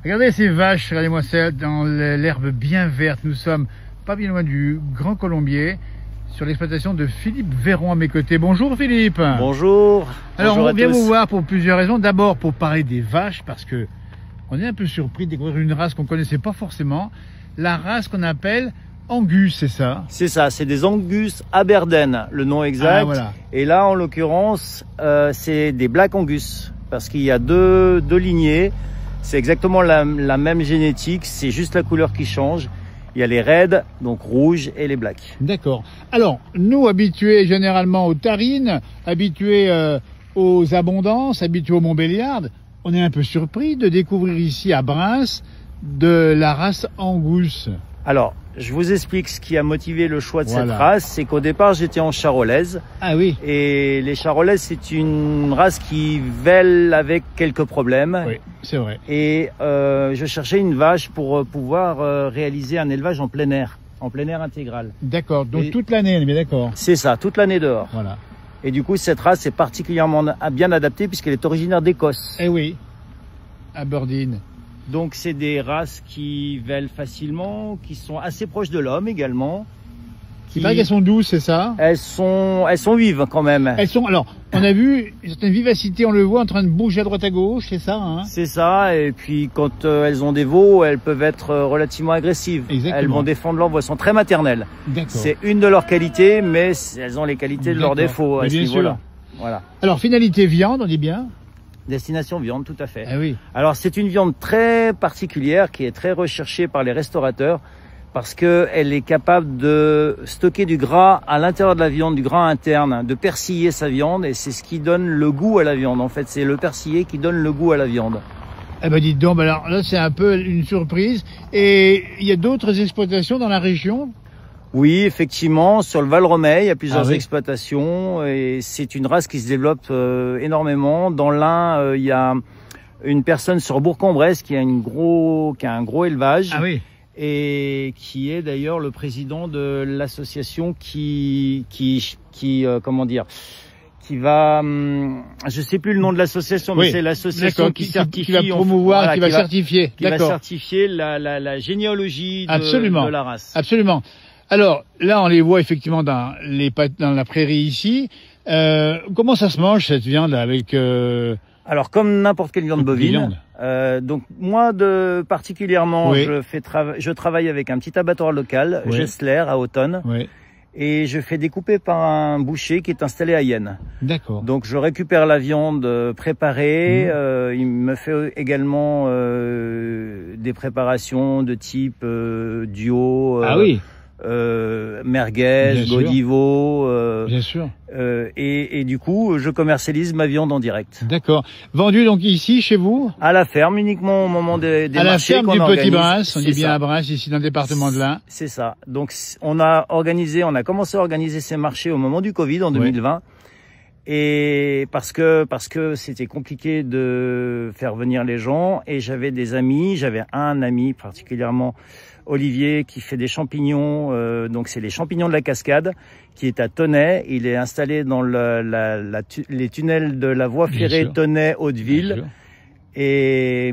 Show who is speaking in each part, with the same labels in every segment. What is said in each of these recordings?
Speaker 1: Regardez ces vaches, regardez-moi ça, dans l'herbe bien verte. Nous sommes pas bien loin du Grand Colombier, sur l'exploitation de Philippe Véron à mes côtés. Bonjour Philippe.
Speaker 2: Bonjour.
Speaker 1: Alors
Speaker 2: Bonjour
Speaker 1: on vient
Speaker 2: à tous.
Speaker 1: vous voir pour plusieurs raisons. D'abord pour parler des vaches, parce que on est un peu surpris de découvrir une race qu'on connaissait pas forcément. La race qu'on appelle Angus, c'est ça?
Speaker 2: C'est ça, c'est des Angus Aberdeen, le nom exact.
Speaker 1: Ah, voilà.
Speaker 2: Et là, en l'occurrence, c'est des Black Angus, parce qu'il y a deux lignées. C'est exactement la même génétique, c'est juste la couleur qui change. Il y a les raids, donc rouges, et les blacks.
Speaker 1: D'accord. Alors, nous, habitués généralement aux tarines, habitués aux abondances, habitués au Montbéliard, on est un peu surpris de découvrir ici à Bryns de la race Angus.
Speaker 2: Alors, je vous explique ce qui a motivé le choix de
Speaker 1: Voilà.
Speaker 2: cette race. C'est qu'au départ, j'étais en charolaise.
Speaker 1: Ah oui.
Speaker 2: Et les charolaises, c'est une race qui vèle avec quelques problèmes.
Speaker 1: Oui, c'est vrai.
Speaker 2: Et je cherchais une vache pour pouvoir réaliser un élevage en plein air intégral.
Speaker 1: D'accord. Donc
Speaker 2: Et-
Speaker 1: toute l'année, on est bien d'accord.
Speaker 2: C'est ça, toute l'année dehors.
Speaker 1: Voilà.
Speaker 2: Et du coup, cette race est particulièrement bien adaptée puisqu'elle est originaire d'Écosse.
Speaker 1: Eh oui. Aberdeen.
Speaker 2: Donc, c'est des races qui vèlent facilement, qui sont assez proches de l'homme également.
Speaker 1: Il paraît qu'elles sont douces, c'est ça?
Speaker 2: Elles sont vives quand même.
Speaker 1: Elles sont, alors, on a vu une certaine vivacité, on le voit en train de bouger à droite à gauche, c'est ça, hein?
Speaker 2: C'est ça, et puis quand elles ont des veaux, elles peuvent être relativement agressives.
Speaker 1: Exactement.
Speaker 2: Elles vont défendre leur voix, elles sont très maternelles.
Speaker 1: D'accord.
Speaker 2: C'est une de leurs qualités, mais elles ont les qualités de leurs
Speaker 1: D'accord.
Speaker 2: défauts à
Speaker 1: Mais
Speaker 2: ce
Speaker 1: bien
Speaker 2: niveau-là.
Speaker 1: sûr.
Speaker 2: Voilà.
Speaker 1: Alors, finalité viande, on dit bien?
Speaker 2: Destination viande, tout à fait.
Speaker 1: Ah oui.
Speaker 2: Alors c'est une viande très particulière qui est très recherchée par les restaurateurs parce que elle est capable de stocker du gras à l'intérieur de la viande, du gras interne, de persiller sa viande et c'est ce qui donne le goût à la viande. En fait, c'est le persillé qui donne le goût à la viande.
Speaker 1: Eh ben dites donc, ben alors là c'est un peu une surprise. Et il y a d'autres exploitations dans la région?
Speaker 2: Oui, effectivement, sur le Val-Romey, il y a plusieurs
Speaker 1: Ah oui.
Speaker 2: exploitations et c'est une race qui se développe énormément. Dans l'Ain, il y a une personne sur Bourg-en-Bresse qui a un gros élevage.
Speaker 1: Ah oui.
Speaker 2: Et qui est d'ailleurs le président de l'association qui va, je sais plus le nom de l'association, mais
Speaker 1: Oui.
Speaker 2: c'est l'association
Speaker 1: D'accord,
Speaker 2: qui certifie,
Speaker 1: qui va promouvoir,
Speaker 2: voilà,
Speaker 1: qui va certifier.
Speaker 2: qui va
Speaker 1: D'accord.
Speaker 2: certifier la généalogie
Speaker 1: Absolument.
Speaker 2: de la race.
Speaker 1: Absolument. Alors là, on les voit effectivement dans la prairie ici. Comment ça se mange cette viande avec
Speaker 2: Alors comme n'importe quelle viande bovine.
Speaker 1: Viande.
Speaker 2: Donc moi particulièrement,
Speaker 1: Oui.
Speaker 2: je travaille avec un petit abattoir local,
Speaker 1: Oui.
Speaker 2: Gessler à Autonne.
Speaker 1: Oui.
Speaker 2: Et je fais découper par un boucher qui est installé à Yenne.
Speaker 1: D'accord.
Speaker 2: Donc je récupère la viande préparée.
Speaker 1: Mmh.
Speaker 2: Il me fait également des préparations de type duo,
Speaker 1: Ah oui.
Speaker 2: merguez,
Speaker 1: Bien sûr.
Speaker 2: godivo.
Speaker 1: Bien sûr.
Speaker 2: Et du coup, je commercialise ma viande en direct.
Speaker 1: D'accord. Vendu donc ici, chez vous?
Speaker 2: À la ferme, uniquement au moment des
Speaker 1: À la
Speaker 2: marchés
Speaker 1: ferme
Speaker 2: qu'on
Speaker 1: du
Speaker 2: organise.
Speaker 1: Petit Bryns. On
Speaker 2: C'est
Speaker 1: dit bien
Speaker 2: ça.
Speaker 1: à Bryns, ici dans le département de l'Ain.
Speaker 2: C'est ça. Donc on a commencé à organiser ces marchés au moment du Covid en 2020. Et parce que c'était compliqué de faire venir les gens et j'avais un ami particulièrement Olivier qui fait des champignons, donc c'est les champignons de la Cascade, qui est à Tonnet. Il est installé dans les tunnels de la voie
Speaker 1: Bien
Speaker 2: ferrée
Speaker 1: sûr.
Speaker 2: Tonnet-Hauteville.
Speaker 1: Bien sûr.
Speaker 2: Et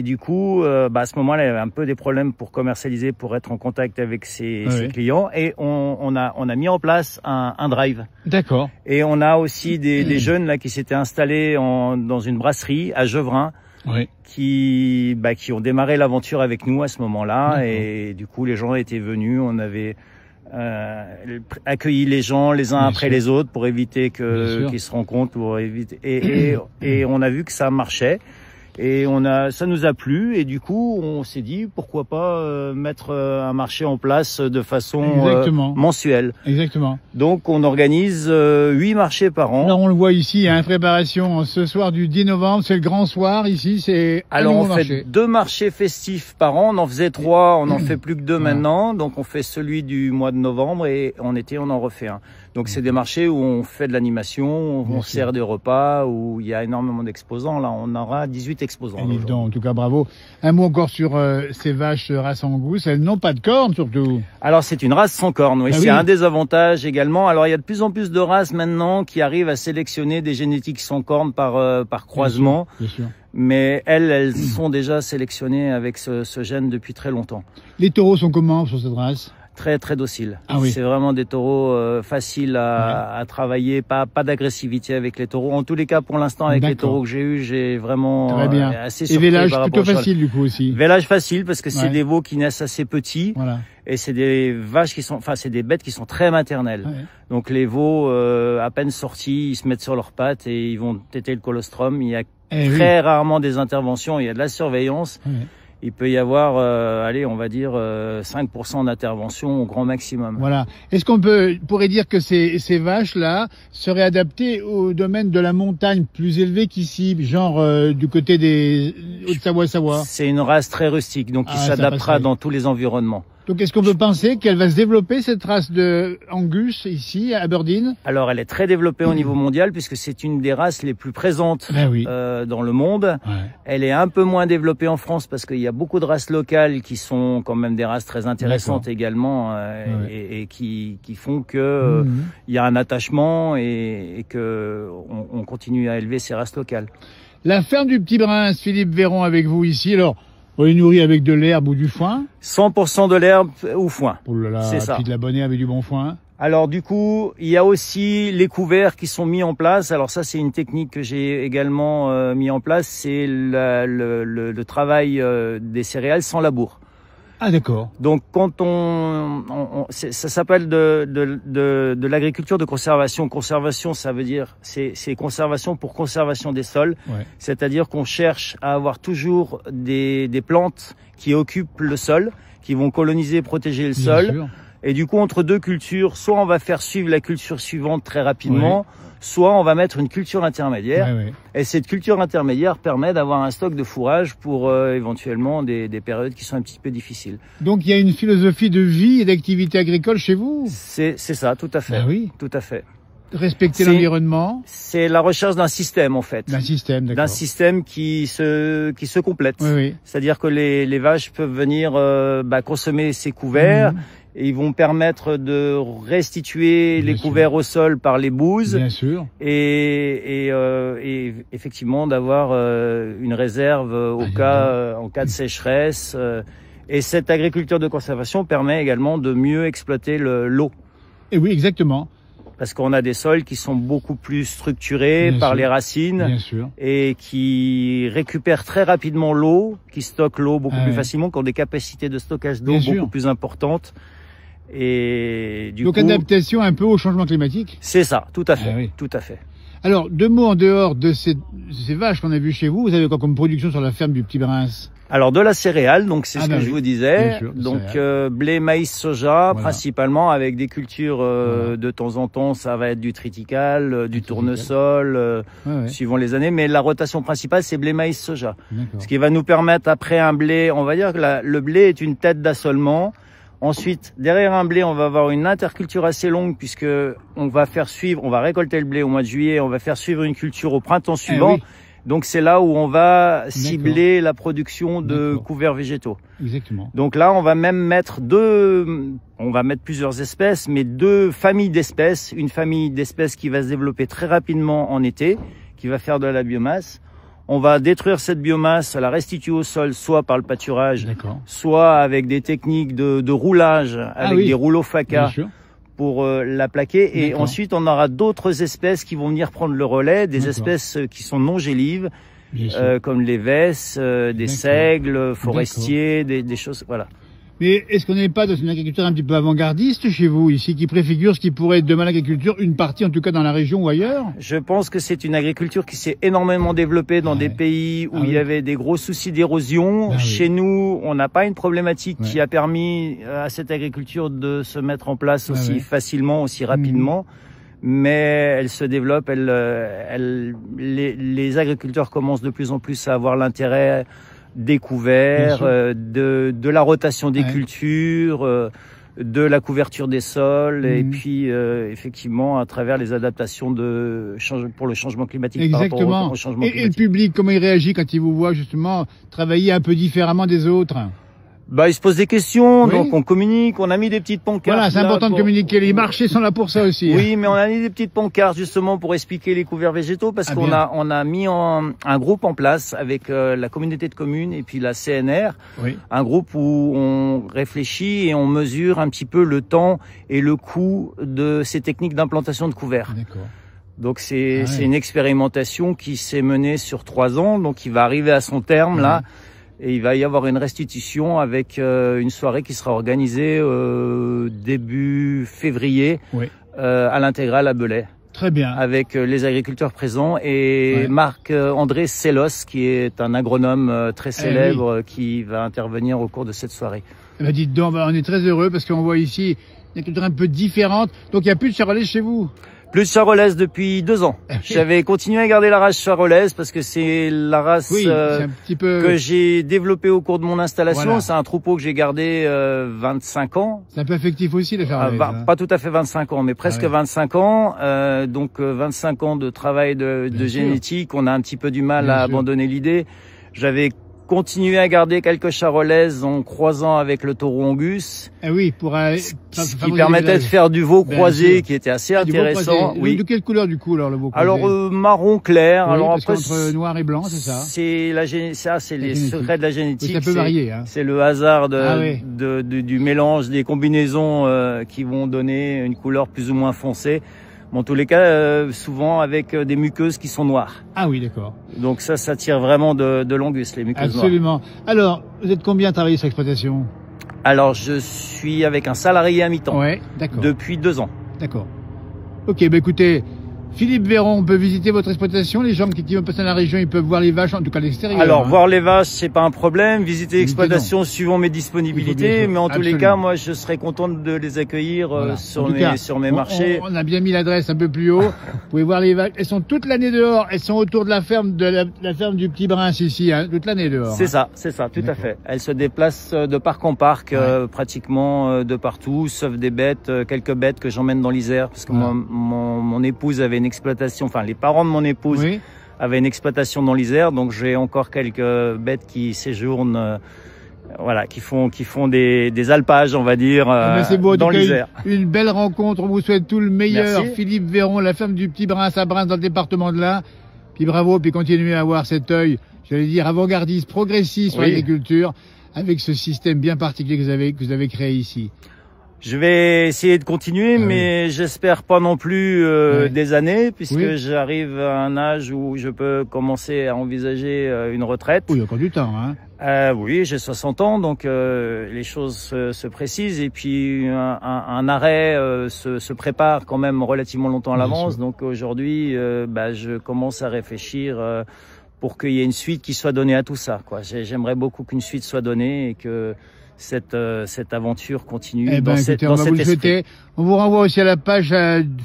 Speaker 2: du coup, à ce moment-là, il y avait un peu des problèmes pour commercialiser, pour être en contact avec ses clients. Et on a mis en place un drive.
Speaker 1: D'accord.
Speaker 2: Et on a aussi des jeunes là qui s'étaient installés dans une brasserie à Geuvrin,
Speaker 1: Oui.
Speaker 2: qui ont démarré l'aventure avec nous à ce moment-là.
Speaker 1: D'accord.
Speaker 2: Et du coup, les gens étaient venus. On avait accueilli les gens les uns
Speaker 1: Bien
Speaker 2: après
Speaker 1: sûr.
Speaker 2: les autres pour éviter
Speaker 1: Bien sûr.
Speaker 2: qu'ils se rencontrent, pour éviter et on a vu que ça marchait et ça nous a plu et du coup on s'est dit pourquoi pas mettre un marché en place de façon
Speaker 1: Exactement.
Speaker 2: mensuelle.
Speaker 1: Exactement.
Speaker 2: Donc on organise 8 marchés par an.
Speaker 1: Là, on le voit ici, hein, préparation ce soir du 10 novembre, c'est le grand soir ici, c'est un
Speaker 2: Alors on
Speaker 1: nouveau
Speaker 2: fait
Speaker 1: marché.
Speaker 2: 2 marchés festifs par an, on en faisait 3, on en fait plus que 2
Speaker 1: Voilà.
Speaker 2: maintenant, donc on fait celui du mois de novembre et en été on en refait un. Donc c'est des marchés où on fait de l'animation, où on sert des repas, où il y a énormément d'exposants. Là, on aura 18 exposants.
Speaker 1: Évidemment, en tout cas, bravo. Un mot encore sur ces vaches race Angus. Elles n'ont pas de cornes, surtout.
Speaker 2: Alors c'est une race sans cornes, oui. C'est un des avantages également. Alors il y a de plus en plus de races maintenant qui arrivent à sélectionner des génétiques sans cornes par croisement.
Speaker 1: Bien sûr.
Speaker 2: Mais elles sont déjà sélectionnées avec ce gène depuis très longtemps.
Speaker 1: Les taureaux sont comment sur cette race?
Speaker 2: Très très docile.
Speaker 1: Ah oui.
Speaker 2: C'est vraiment des taureaux faciles à travailler, pas d'agressivité avec les taureaux. En tous les cas, pour l'instant, avec les taureaux que j'ai eus, j'ai vraiment assez surpris.
Speaker 1: Et vélage plutôt facile du coup aussi.
Speaker 2: Vélage facile parce que c'est des veaux qui naissent assez petits.
Speaker 1: Voilà.
Speaker 2: Et c'est des vaches c'est des bêtes qui sont très maternelles. Ouais. Donc les veaux, à peine sortis, ils se mettent sur leurs pattes et ils vont téter le colostrum. Il y a très rarement des interventions, il y a de la surveillance. Il peut y avoir, on va dire 5% d'intervention au grand maximum.
Speaker 1: Voilà. Est-ce qu'on pourrait dire que ces vaches-là seraient adaptées au domaine de la montagne plus élevé qu'ici, genre du côté des Haute-Savoie-Savoie?
Speaker 2: C'est une race très rustique, donc qui s'adaptera dans tous les environnements.
Speaker 1: Donc est-ce qu'on peut penser qu'elle va se développer, cette race de Angus, ici, à Aberdeen?
Speaker 2: Alors elle est très développée au niveau mondial, puisque c'est une des races les plus présentes dans le monde. Elle est un peu moins développée en France, parce qu'il y a beaucoup de races locales qui sont quand même des races très intéressantes également, et qui font que il y a un attachement et que on continue à élever ces races locales.
Speaker 1: La ferme du Petit Prince, Philippe Véron avec vous ici. Alors, on est nourri avec de l'herbe ou du foin?
Speaker 2: 100% de l'herbe ou foin.
Speaker 1: Oh là là, c'est ça. Puis de la bonne herbe et du bon foin.
Speaker 2: Alors du coup, il y a aussi les couverts qui sont mis en place. Alors ça, c'est une technique que j'ai également mis en place. C'est le travail des céréales sans labour.
Speaker 1: Ah d'accord.
Speaker 2: Donc quand ça s'appelle de l'agriculture de conservation. Conservation, ça veut dire c'est conservation pour conservation des sols. C'est-à-dire qu'on cherche à avoir toujours des plantes qui occupent le sol, qui vont coloniser et protéger le sol. Sûr. Et du coup, entre deux cultures, soit on va faire suivre la culture suivante très rapidement, soit on va mettre une culture intermédiaire. Et cette culture intermédiaire permet d'avoir un stock de fourrage pour éventuellement des périodes qui sont un petit peu difficiles.
Speaker 1: Donc il y a une philosophie de vie et d'activité agricole chez vous?
Speaker 2: C'est ça, tout à fait.
Speaker 1: Oui.
Speaker 2: Tout à fait.
Speaker 1: Respecter l'environnement?
Speaker 2: C'est la recherche d'un système, en fait.
Speaker 1: D'un système, d'accord.
Speaker 2: D'un système qui se complète. C'est-à-dire que les vaches peuvent venir consommer ces couverts. Et ils vont permettre de restituer les couverts au sol par les bouses.
Speaker 1: Bien sûr.
Speaker 2: Et effectivement d'avoir une réserve en cas de sécheresse. Et cette agriculture de conservation permet également de mieux exploiter l'eau.
Speaker 1: Et oui, exactement.
Speaker 2: Parce qu'on a des sols qui sont beaucoup plus structurés par les racines et qui récupèrent très rapidement l'eau, qui stockent l'eau beaucoup plus facilement, qui ont des capacités de stockage d'eau beaucoup plus importantes. Et du coup,
Speaker 1: adaptation un peu au changement climatique.
Speaker 2: C'est ça, tout à fait, tout à fait.
Speaker 1: Alors, deux mots en dehors de ces vaches qu'on a vues chez vous. Vous avez quoi comme production sur la ferme du Petit Prince?
Speaker 2: Alors de la céréale, donc c'est ce que je vous disais. Donc blé, maïs, soja, principalement avec des cultures de temps en temps, ça va être du triticale, du tournesol, suivant les années. Mais la rotation principale, c'est blé, maïs, soja. Ce qui va nous permettre après un blé, on va dire que le blé est une tête d'assolement. Ensuite, derrière un blé, on va avoir une interculture assez longue puisque on va récolter le blé au mois de juillet, on va faire suivre une culture au printemps suivant. Donc c'est là où on va cibler la production de couverts végétaux.
Speaker 1: Exactement.
Speaker 2: Donc là, on va même mettre plusieurs espèces, mais deux familles d'espèces. Une famille d'espèces qui va se développer très rapidement en été, qui va faire de la biomasse. On va détruire cette biomasse, la restituer au sol, soit par le pâturage, soit avec des techniques de roulage, avec des rouleaux FACA pour la plaquer. Et ensuite, on aura d'autres espèces qui vont venir prendre le relais, des espèces qui sont non gélives, comme les vesses, des seigles forestiers, des choses, voilà.
Speaker 1: Mais est-ce qu'on n'est pas dans une agriculture un petit peu avant-gardiste chez vous, ici, qui préfigure ce qui pourrait être demain l'agriculture, une partie en tout cas dans la région ou ailleurs?
Speaker 2: Je pense que c'est une agriculture qui s'est énormément développée dans des pays où il y avait des gros soucis d'érosion. Chez nous, on n'a pas une problématique qui a permis à cette agriculture de se mettre en place aussi facilement, aussi rapidement. Mais elle se développe, les agriculteurs commencent de plus en plus à avoir l'intérêt des couverts, de la rotation des cultures, de la couverture des sols et puis effectivement à travers les adaptations pour le changement climatique.
Speaker 1: Exactement.
Speaker 2: Par rapport au changement climatique.
Speaker 1: Et le public, comment il réagit quand il vous voit justement travailler un peu différemment des autres?
Speaker 2: Bah, ils se posent des questions, donc on communique, on a mis des petites pancartes.
Speaker 1: Voilà, c'est important de communiquer. Les marchés sont là pour ça aussi.
Speaker 2: Oui, mais on a mis des petites pancartes justement pour expliquer les couverts végétaux parce qu'on a mis un groupe en place avec la communauté de communes et puis la CNR. Oui. Un groupe où on réfléchit et on mesure un petit peu le temps et le coût de ces techniques d'implantation de couverts. D'accord. Donc c'est une expérimentation qui s'est menée sur 3 ans, donc qui va arriver à son terme là. Et il va y avoir une restitution avec une soirée qui sera organisée début février à l'Intégrale à Belay.
Speaker 1: Très bien.
Speaker 2: Avec les agriculteurs présents et Marc-André Sellos, qui est un agronome très célèbre qui va intervenir au cours de cette soirée.
Speaker 1: Bah dites donc, on est très heureux parce qu'on voit ici une culture un peu différente. Donc il n'y a plus de charolaise chez vous?
Speaker 2: Plus de charolaise depuis 2 ans. J'avais continué à garder la race charolaise parce que c'est la race que j'ai développée au cours de mon installation. Voilà. C'est un troupeau que j'ai gardé 25 ans.
Speaker 1: C'est un peu affectif aussi, la charolaise.
Speaker 2: Pas tout à fait 25 ans, mais presque 25 ans. Donc 25 ans de travail de génétique. On a un petit peu du mal à abandonner l'idée. J'avais continuer à garder quelques charolaises en croisant avec le taureau Angus.
Speaker 1: Ah oui,
Speaker 2: ce qui permettait de faire du veau croisé qui était assez intéressant.
Speaker 1: Oui. De quelle couleur du coup alors le veau croisé?
Speaker 2: Alors marron clair.
Speaker 1: Oui,
Speaker 2: alors
Speaker 1: après entre noir et blanc, c'est ça.
Speaker 2: C'est les secrets de la génétique.
Speaker 1: Ça peut varier. Hein.
Speaker 2: C'est le hasard du mélange des combinaisons qui vont donner une couleur plus ou moins foncée. En tous les cas, souvent avec des muqueuses qui sont noires.
Speaker 1: Ah oui, d'accord.
Speaker 2: Donc ça tire vraiment de l'angus, les muqueuses noires.
Speaker 1: Absolument. Alors, vous êtes combien à travailler sur l'exploitation?
Speaker 2: Alors, je suis avec un salarié à mi-temps.
Speaker 1: Ouais, d'accord.
Speaker 2: Depuis 2 ans.
Speaker 1: D'accord. Ok, bah écoutez, Philippe Véron, on peut visiter votre exploitation. Les gens qui vont passer dans la région, ils peuvent voir les vaches, en tout cas à l'extérieur.
Speaker 2: Alors, voir les vaches, c'est pas un problème. Visiter l'exploitation suivant mes disponibilités. Mais en tous les cas, moi, je serais content de les accueillir sur mes marchés.
Speaker 1: On a bien mis l'adresse un peu plus haut. Vous pouvez voir les vaches. Elles sont toute l'année dehors. Elles sont autour de la ferme la ferme du Petit Brince ici, hein, toute l'année dehors.
Speaker 2: C'est ça, tout à fait. Elles se déplacent de parc en parc, pratiquement de partout, sauf des bêtes, quelques bêtes que j'emmène dans l'Isère, parce que mon épouse avait une exploitation, enfin les parents de mon épouse avaient une exploitation dans l'Isère, donc j'ai encore quelques bêtes qui séjournent, qui font des alpages, on va dire, dans l'Isère.
Speaker 1: Une belle rencontre, on vous souhaite tout le meilleur.
Speaker 2: Merci.
Speaker 1: Philippe Véron, la ferme du Petit Brince à Brince dans le département de l'Ain. Puis bravo, puis continuez à avoir cet œil, j'allais dire avant-gardiste, progressiste sur l'agriculture, avec ce système bien particulier que vous avez créé ici.
Speaker 2: Je vais essayer de continuer, mais j'espère pas non plus des années, puisque j'arrive à un âge où je peux commencer à envisager une retraite.
Speaker 1: Oui, il y a encore du temps, hein.
Speaker 2: Oui, j'ai 60 ans, donc les choses se précisent, et puis un arrêt se prépare quand même relativement longtemps à l'avance. Donc aujourd'hui, je commence à réfléchir pour qu'il y ait une suite qui soit donnée à tout ça, quoi. J'aimerais beaucoup qu'une suite soit donnée et que cette aventure continue dans cet esprit.
Speaker 1: On vous renvoie aussi à la page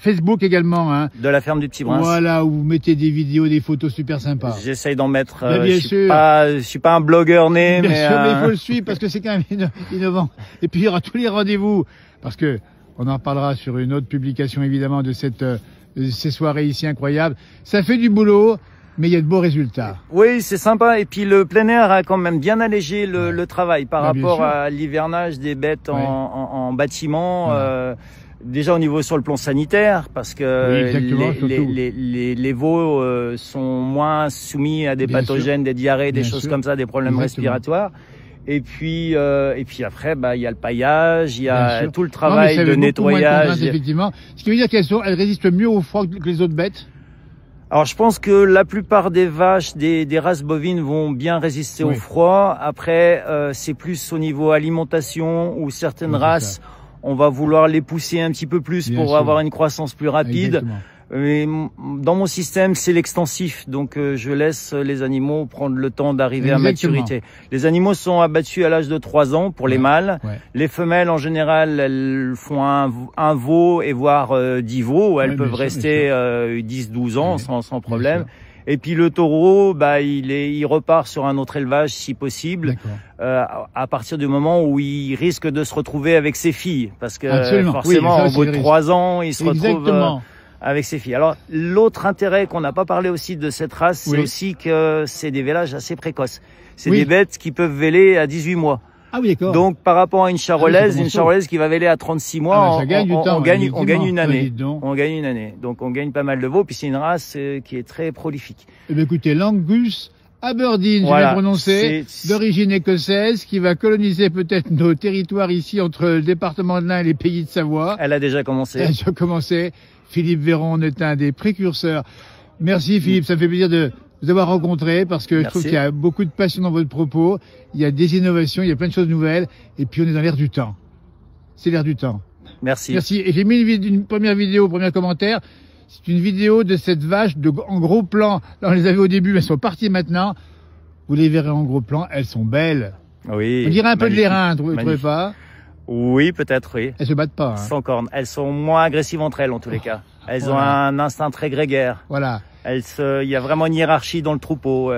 Speaker 1: Facebook également, hein.
Speaker 2: De la ferme du Petit Brince.
Speaker 1: Voilà, où vous mettez des vidéos, des photos super sympas.
Speaker 2: J'essaye d'en mettre.
Speaker 1: Bien sûr.
Speaker 2: Je suis pas un blogueur né,
Speaker 1: mais il faut le suivre parce que c'est quand même innovant. Et puis il y aura tous les rendez-vous, parce que on en reparlera sur une autre publication évidemment de ces soirées ici incroyables. Ça fait du boulot. Mais il y a de beaux résultats.
Speaker 2: Oui, c'est sympa. Et puis le plein air a quand même bien allégé le travail par rapport à l'hivernage des bêtes en bâtiment. Déjà au niveau sur le plan sanitaire, parce que les veaux sont moins soumis à des pathogènes, des diarrhées, des choses comme ça, des problèmes respiratoires. Et puis après, il y a le paillage, il y a tout le travail de nettoyage.
Speaker 1: Effectivement. Ce qui veut dire qu'elles résistent mieux au froid que les autres bêtes.
Speaker 2: Alors je pense que la plupart des vaches, des races bovines vont bien résister au froid. Après, c'est plus au niveau alimentation où certaines races, on va vouloir les pousser un petit peu plus pour avoir une croissance plus rapide.
Speaker 1: Exactement.
Speaker 2: Et dans mon système, c'est l'extensif, donc je laisse les animaux prendre le temps d'arriver à maturité. Les animaux sont abattus à l'âge de 3 ans pour les mâles. Les femelles, en général, elles font un veau et voire 10 veaux. Elles peuvent rester 10-12 ans sans problème. Et puis le taureau, il repart sur un autre élevage si possible, à partir du moment où il risque de se retrouver avec ses filles, parce que forcément, au bout de 3 ans, il se retrouve avec ses filles. Alors l'autre intérêt qu'on n'a pas parlé aussi de cette race, c'est aussi que c'est des vélages assez précoces. C'est des bêtes qui peuvent véler à 18 mois.
Speaker 1: Ah oui, d'accord.
Speaker 2: Donc, par rapport à une charolaise, qui va véler à 36 mois, on gagne une année. On gagne une année. Donc, on gagne pas mal de veaux. Puis, c'est une race qui est très prolifique.
Speaker 1: Eh bien, écoutez, l'Angus Aberdeen, je vais prononcer, d'origine écossaise, qui va coloniser peut-être nos territoires ici entre le département de l'Ain et les pays de Savoie.
Speaker 2: Elle a déjà commencé.
Speaker 1: Elle a déjà commencé. Philippe Véron est un des précurseurs. Merci Philippe, ça me fait plaisir de vous avoir rencontré parce que je trouve qu'il y a beaucoup de passion dans votre propos, il y a des innovations, il y a plein de choses nouvelles et puis on est dans l'air du temps. C'est l'air du temps.
Speaker 2: Merci.
Speaker 1: Merci. Et j'ai mis une première vidéo, premier commentaire. C'est une vidéo de cette vache en gros plan. Là, on les avait au début, mais elles sont parties maintenant. Vous les verrez en gros plan, elles sont belles.
Speaker 2: Oui.
Speaker 1: On dirait un peu de l'airain, vous ne trouvez pas?
Speaker 2: Oui, peut-être, oui.
Speaker 1: Elles se battent pas.
Speaker 2: Sans cornes. Elles sont moins agressives entre elles, en tous les cas. Elles ont un instinct très grégaire.
Speaker 1: Voilà.
Speaker 2: Il y a vraiment une hiérarchie dans le troupeau.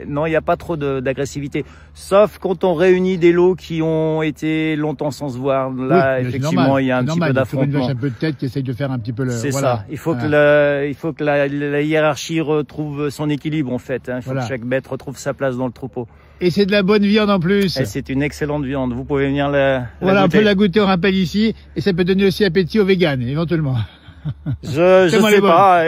Speaker 2: Non, il n'y a pas trop d'agressivité. Sauf quand on réunit des lots qui ont été longtemps sans se voir. Là, effectivement, il y a un petit peu d'affrontement.
Speaker 1: Il y a un peu de tête qui essaye de faire un petit peu le...
Speaker 2: C'est ça. Il faut que la hiérarchie retrouve son équilibre, en fait. Il faut que chaque bête retrouve sa place dans le troupeau.
Speaker 1: Et c'est de la bonne viande en plus.
Speaker 2: Et c'est une excellente viande. Vous pouvez venir la
Speaker 1: goûter. On peut la goûter, on rappelle ici. Et ça peut donner aussi appétit aux véganes, éventuellement.
Speaker 2: Je sais pas.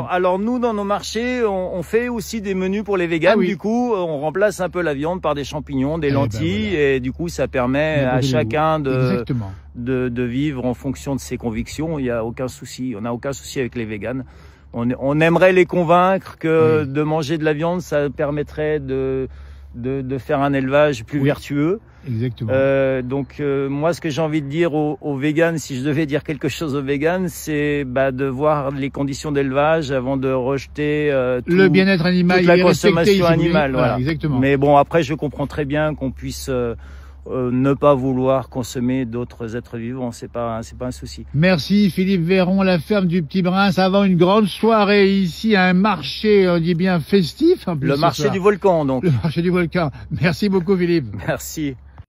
Speaker 2: Alors nous, dans nos marchés, on fait aussi des menus pour les véganes. Du coup, on remplace un peu la viande par des champignons, des lentilles, et du coup, ça permet à chacun de vivre en fonction de ses convictions. Il n'y a aucun souci. On n'a aucun souci avec les véganes. On aimerait les convaincre que de manger de la viande, ça permettrait de faire un élevage plus vertueux.
Speaker 1: Exactement.
Speaker 2: Moi, ce que j'ai envie de dire aux véganes, si je devais dire quelque chose aux véganes, c'est de voir les conditions d'élevage avant de rejeter
Speaker 1: le bien-être animal,
Speaker 2: toute la consommation animale. Voilà.
Speaker 1: Exactement.
Speaker 2: Mais bon, après, je comprends très bien qu'on puisse ne pas vouloir consommer d'autres êtres vivants, c'est pas un souci.
Speaker 1: Merci Philippe Véron, la ferme du Petit Brince, avant une grande soirée ici, un marché, on dit bien festif. En plus,
Speaker 2: le marché du volcan, donc.
Speaker 1: Le marché du volcan. Merci beaucoup Philippe.
Speaker 2: Merci.